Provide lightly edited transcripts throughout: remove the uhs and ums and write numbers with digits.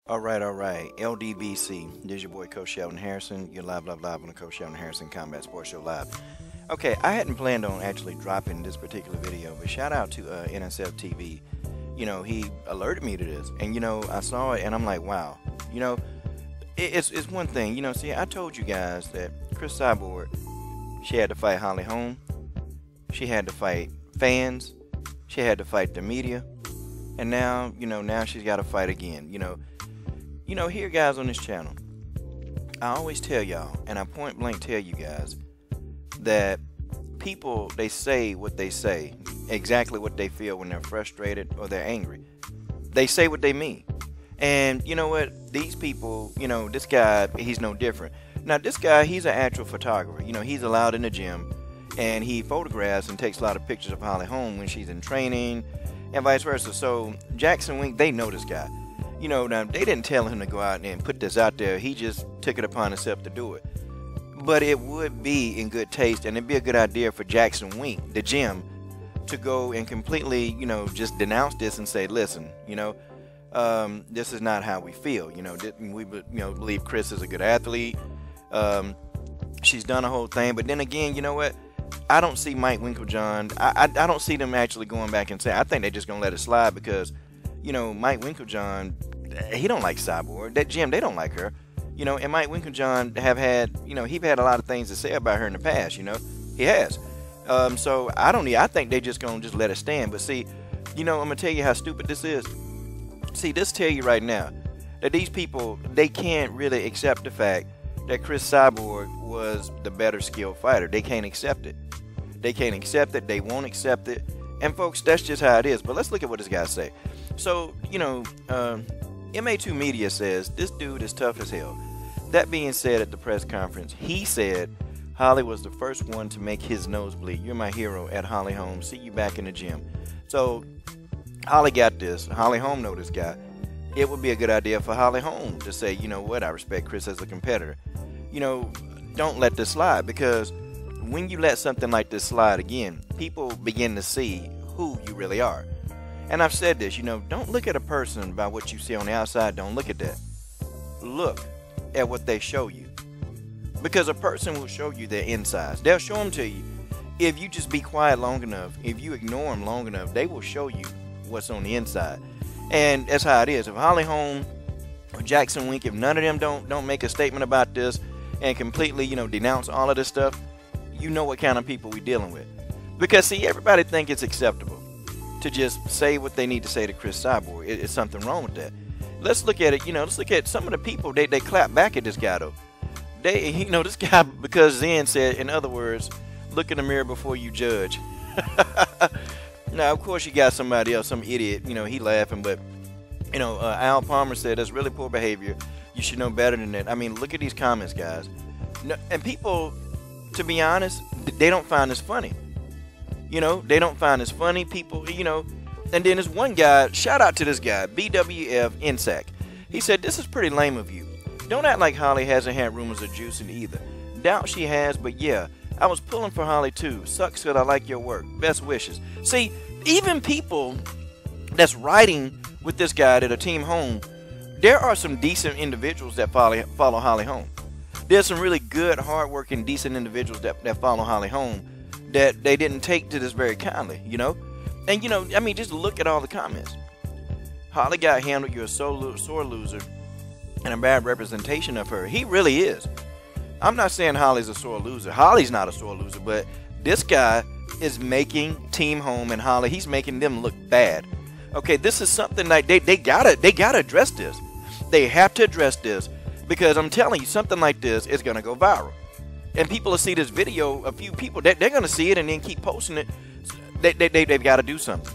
All right. LDBC. This is your boy, Coach Sheldon Harrison. You're live on the Coach Sheldon Harrison Combat Sports Show Live. Okay, I hadn't planned on actually dropping this particular video, but shout out to NSF TV. You know, he alerted me to this, and I saw it, and I'm like, wow. It's one thing. See, I told you guys that Cris Cyborg, she had to fight Holly Holm, she had to fight fans, she had to fight the media, and now she's got to fight again. Here, guys, on this channel, I always tell y'all, and I point blank tell you guys, that people, they say what they say, exactly what they feel when they're frustrated or they're angry. They say what they mean. And you know what? These people, this guy, he's no different. Now, this guy, he's an actual photographer. He's allowed in the gym, and he photographs and takes a lot of pictures of Holly Holm when she's in training, and vice versa. So Jackson Wink, they know this guy. Now they didn't tell him to go out and put this out there. He just took it upon himself to do it. But it would be in good taste, and it'd be a good idea for Jackson Wink, the gym, to go and completely, just denounce this and say, listen, this is not how we feel. We believe Cris is a good athlete. She's done a whole thing. But then again, you know what? I don't see Mike Winkeljohn. I don't see them actually going back and saying, I think they're just going to let it slide because, Mike Winkeljohn, he don't like Cyborg. That gym, they don't like her. And Mike Winkeljohn have had, he's had a lot of things to say about her in the past, he has. So I think they just gonna just let it stand. But see, I'm gonna tell you how stupid this is. See, this tell you right now that these people, they can't really accept the fact that Cris Cyborg was the better skilled fighter. They can't accept it. They can't accept it. They won't accept it. And folks, that's just how it is. But let's look at what this guy say. So, MA2 Media says this dude is tough as hell. That being said, at the press conference, he said Holly was the first one to make his nose bleed. You're my hero at Holly Holm. See you back in the gym. So Holly got this. Holly Holm know this guy. It would be a good idea for Holly Holm to say, you know what, I respect Cris as a competitor. Don't let this slide, because when you let something like this slide again, people begin to see who you really are. And I've said this, don't look at a person by what you see on the outside. Don't look at that. Look at what they show you. Because a person will show you their insides. They'll show them to you. If you just be quiet long enough, if you ignore them long enough, they will show you what's on the inside. And that's how it is. If Holly Holm or Jackson Wink, if none of them don't make a statement about this and completely, denounce all of this stuff, you know what kind of people we're dealing with. Because, see, everybody think it's acceptable to just say what they need to say to Cris Cyborg. It's something wrong with that. Let's look at it, let's look at some of the people, they clap back at this guy, though. This guy, because Zen said, in other words, look in the mirror before you judge. Now, of course, you got somebody else, some idiot, he laughing, but, Al Palmer said, that's really poor behavior. You should know better than that. I mean, look at these comments, guys. No, and people, to be honest, they don't find this funny. They don't find this funny. People, and then there's one guy, shout out to this guy, BWF Insac. He said, this is pretty lame of you. Don't act like Holly hasn't had rumors of juicing either. Doubt she has, but yeah, I was pulling for Holly too. Sucks that I like your work. Best wishes. See, even people that's riding with this guy that are Team Home, there are some decent individuals that follow Holly Holm. There's some really good, hardworking, decent individuals that follow Holly Holm that they didn't take to this very kindly, And, just look at all the comments. Holly got handled, you're a sore loser, and a bad representation of her. He really is. I'm not saying Holly's a sore loser. Holly's not a sore loser, but this guy is making Team Home and Holly, he's making them look bad. Okay, this is something like they gotta address this. They have to address this, because I'm telling you, something like this is gonna go viral. And people will see this video, a few people, they're going to see it and then keep posting it. They've got to do something.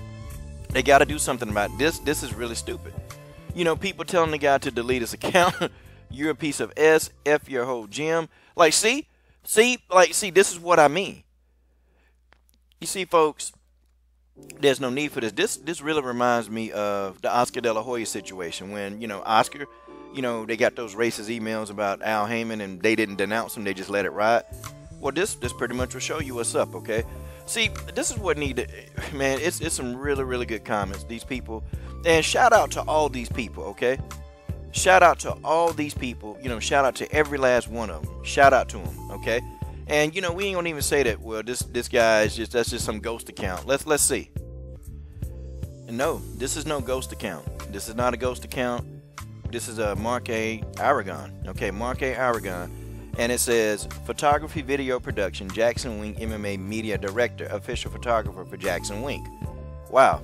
They got to do something about it. This is really stupid. People telling the guy to delete his account. You're a piece of S. F your whole gym. See, this is what I mean. You see, folks, there's no need for this. This really reminds me of the Oscar De La Hoya situation when, Oscar, they got those racist emails about Al Heyman and they didn't denounce him. They just let it ride. Well, this pretty much will show you what's up, okay? See, this is what man, it's some really, really good comments, these people. And shout out to all these people, okay? Shout out to all these people. You know, shout out to every last one of them. Shout out to them, okay? And you know, we ain't gonna even say that. Well, this guy is that's just some ghost account. Let's see. No, this is no ghost account. This is not a ghost account. This is a Mark A. Aragon. Okay, Mark A. Aragon. And it says, photography, video production, Jackson Wink MMA media director, official photographer for Jackson Wink. Wow.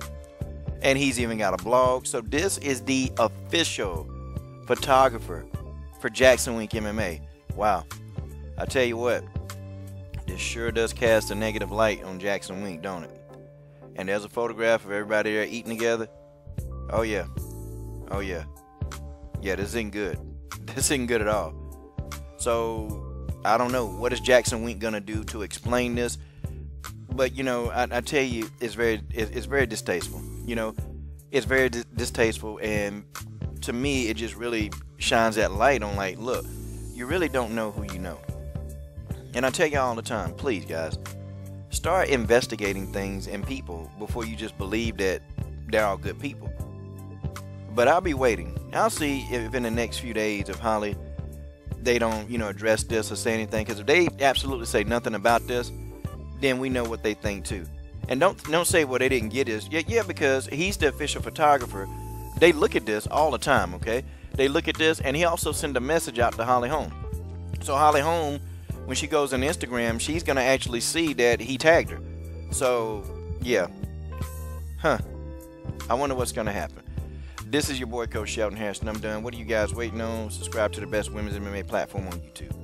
And he's even got a blog. So this is the official photographer for Jackson Wink MMA. Wow. I tell you what, this sure does cast a negative light on Jackson Wink, don't it? And there's a photograph of everybody there eating together. Oh yeah. Oh yeah. Yeah, this isn't good. This isn't good at all. So, I don't know. What is Jackson Wink gonna do to explain this? But, you know, I tell you, it's very distasteful. You know, it's very distasteful. And to me, it just really shines that light on, like, look, you really don't know who you know. And I tell you all the time, please, guys, start investigating things and people before you just believe that they're all good people. But I'll be waiting. I'll see if in the next few days of Holly, they don't, you know, address this or say anything. Because if they absolutely say nothing about this, then we know what they think too. And don't say, well, they didn't get this. Yeah, because he's the official photographer. They look at this all the time, okay? They look at this, and he also sent a message out to Holly Holm. So Holly Holm, when she goes on Instagram, she's going to actually see that he tagged her. So, yeah. Huh. I wonder what's going to happen. This is your boy, Coach Shelton Harrison. I'm done. What are you guys waiting on? Subscribe to the best women's MMA platform on YouTube.